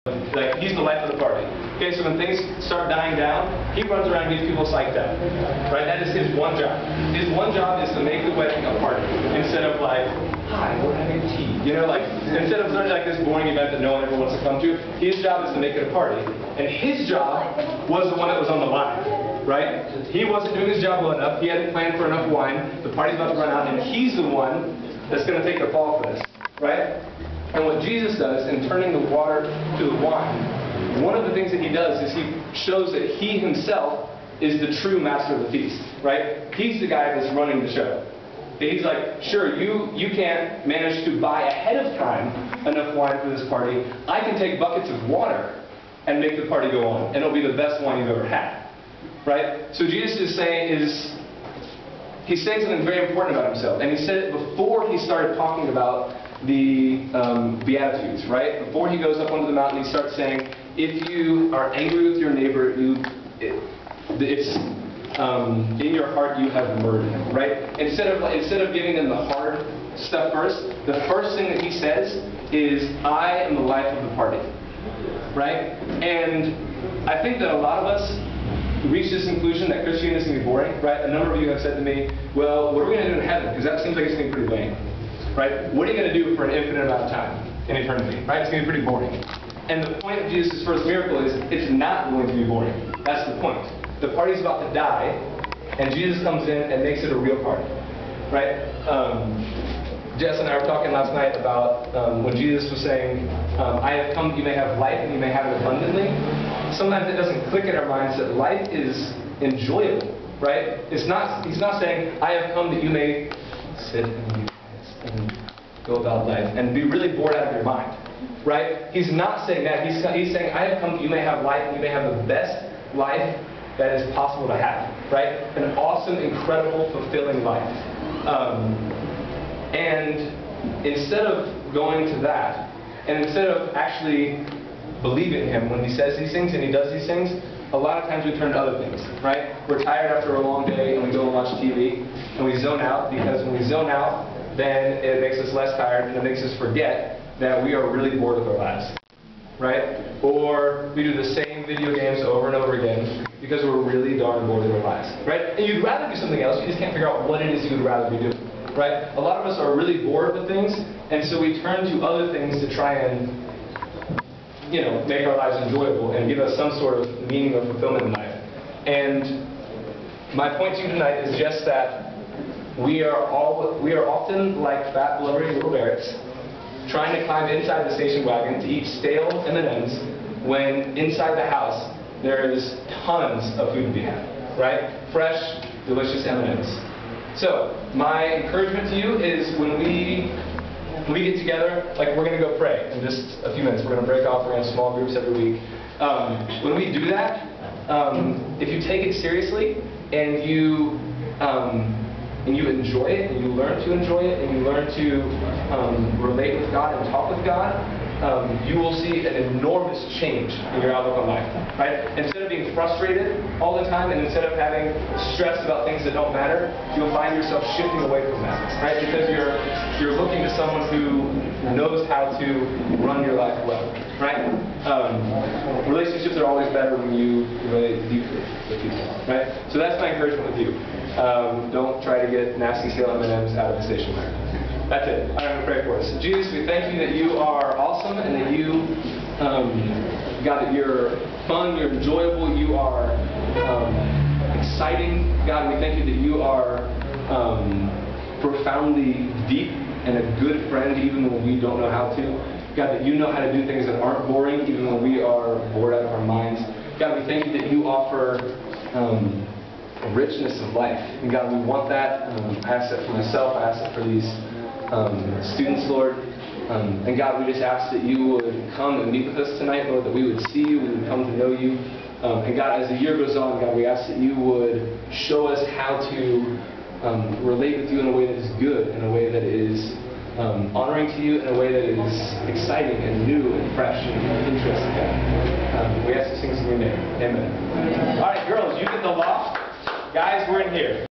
Like, he's the life of the party. Okay, so when things start dying down, he runs around and gets people psyched out. Right? That is his one job. His one job is to make the wedding a party. Instead of like, hi, we're having tea. You know, like, instead of like this boring event that no one ever wants to come to, his job is to make it a party. And his job was the one that was on the line. Right? He wasn't doing his job well enough. He hadn't planned for enough wine. The party's about to run out, and he's the one that's going to take the fall for this. Right? And what Jesus does in turning the water to the wine, one of the things that he does is he shows that he himself is the true master of the feast, right? He's the guy that's running the show. He's like, sure, you can't manage to buy ahead of time enough wine for this party. I can take buckets of water and make the party go on, and it'll be the best wine you've ever had, right? So Jesus is saying he's saying something very important about himself, and he said it before he started talking about the Beatitudes, right? Before he goes up onto the mountain, he starts saying, if you are angry with your neighbor, it's in your heart you have murder, right? Instead of giving them the hard stuff first, the first thing that he says is, I am the life of the party, right? And I think that a lot of us reach this conclusion that Christianity is going to be boring, right? A number of you have said to me, well, what are we going to do in heaven? Because that seems like it's going to be pretty lame. Right? What are you going to do for an infinite amount of time in eternity? Right? It's going to be pretty boring. And the point of Jesus' first miracle is it's not going to be boring. That's the point. The party's about to die, and Jesus comes in and makes it a real party. Right? Jess and I were talking last night about when Jesus was saying, I have come that you may have life and you may have it abundantly. Sometimes it doesn't click in our minds that life is enjoyable. Right? He's not saying, I have come that you may sit and go about life and be really bored out of your mind, right? He's not saying that. He's saying, I have come that you may have life and you may have the best life that is possible to have, right? An awesome, incredible, fulfilling life. And instead of going to that, and instead of actually believing him when he says these things and he does these things, a lot of times we turn to other things, right? We're tired after a long day and we go and watch TV and we zone out, because when we zone out, then it makes us less tired and it makes us forget that we are really bored with our lives, right? Or we do the same video games over and over again because we're really darn bored with our lives, right? And you'd rather do something else, you just can't figure out what it is you'd rather be doing, right? A lot of us are really bored with things, and so we turn to other things to try and, you know, make our lives enjoyable and give us some sort of meaning or fulfillment in life. And my point to you tonight is just that we are often like fat, blubbery little Barretts trying to climb inside the station wagon to eat stale M&Ms when inside the house there's tons of food to be had, right? Fresh, delicious M&Ms. So my encouragement to you is when we get together, like we're going to go pray in just a few minutes. We're going to break off. We're going to have small groups every week. When we do that, if you take it seriously and you enjoy it, and you learn to enjoy it, and you learn to relate with God and talk with God, you will see an enormous change in your outlook on life, right? Instead of being frustrated all the time, and instead of having stress about things that don't matter, you'll find yourself shifting away from that, right? Because you're looking to someone who knows how to run your life well, right? Relationships are always better when you relate deeply with people, right? So that's my encouragement with you. Don't try to get nasty stale M&Ms out of the station wagon. That's it. I'm going to pray for us. Jesus, we thank you that you are awesome and that you, God, that you're fun, you're enjoyable, you are exciting. God, we thank you that you are profoundly deep and a good friend even when we don't know how to. God, that you know how to do things that aren't boring even when we are bored out of our minds. God, we thank you that you offer a richness of life. And God, we want that. I ask that for myself. I ask that for these students, Lord. And God, we just ask that you would come and meet with us tonight, Lord, that we would see you, we would come to know you. And God, as the year goes on, God, we ask that you would show us how to relate with you in a way that is good, in a way that is honoring to you, in a way that is exciting and new and fresh and interesting, God. We ask these things in your name. Amen. All right, girls, you get the loft. Guys, we're in here.